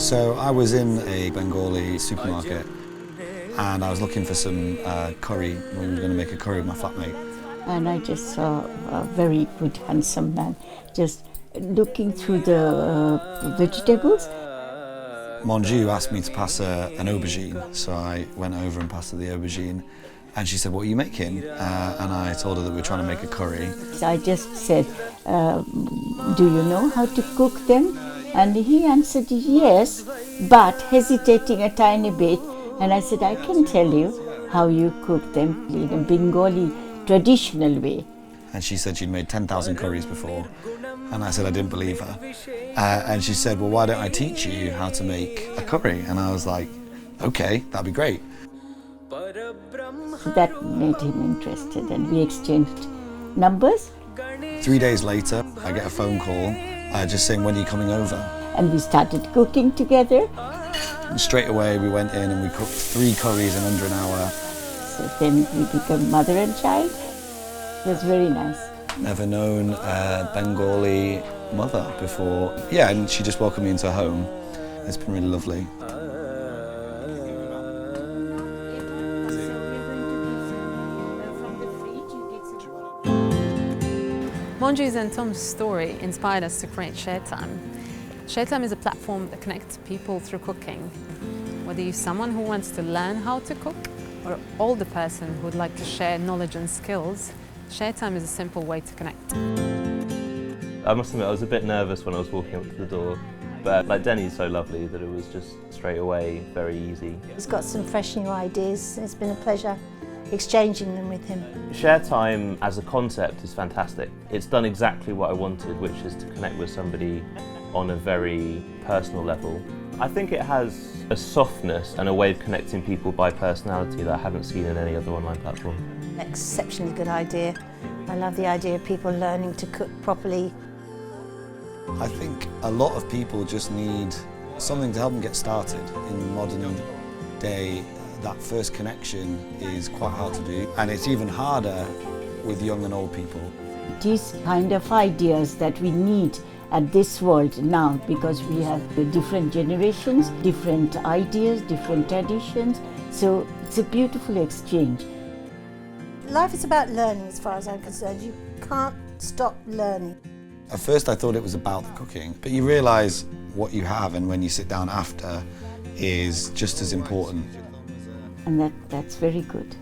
So I was in a Bengali supermarket and I was looking for some curry. We were going to make a curry with my flatmate. And I just saw a very good, handsome man just looking through the vegetables. Manju asked me to pass her an aubergine, so I went over and passed her the aubergine. And she said, "What are you making?" And I told her that we were trying to make a curry. So I just said, "Do you know how to cook them?" And he answered, "Yes," but hesitating a tiny bit. And I said, "I can tell you how you cook them in a Bengali traditional way." And she said she'd made 10,000 curries before. And I said I didn't believe her. And she said, "Well, why don't I teach you how to make a curry?" And I was like, "Okay, that'd be great." So that made him interested and we exchanged numbers. 3 days later, I get a phone call just saying, "When are you coming over?" And we started cooking together. And straight away we went in and we cooked 3 curries in under an hour. So then we became mother and child. It was very nice. Never known a Bengali mother before. Yeah, and she just welcomed me into her home. It's been really lovely. Manju's and Tom's story inspired us to create ShareThyme. ShareThyme is a platform that connects people through cooking. Whether you're someone who wants to learn how to cook or an older person who would like to share knowledge and skills, ShareThyme is a simple way to connect. I must admit I was a bit nervous when I was walking up to the door, but Denny's so lovely that it was just straight away very easy. He's got some fresh new ideas. It's been a pleasure exchanging them with him. ShareThyme as a concept is fantastic. It's done exactly what I wanted, which is to connect with somebody on a very personal level. I think it has a softness and a way of connecting people by personality that I haven't seen in any other online platform. Exceptionally good idea. I love the idea of people learning to cook properly. I think a lot of people just need something to help them get started. In modern day, that first connection is quite hard to do, and it's even harder with young and old people. These kind of ideas that we need at this world now, because we have the different generations, different ideas, different traditions, so it's a beautiful exchange. Life is about learning as far as I'm concerned. You can't stop learning. At first I thought it was about the cooking, but you realise what you have and when you sit down after is just as important. And that's very good.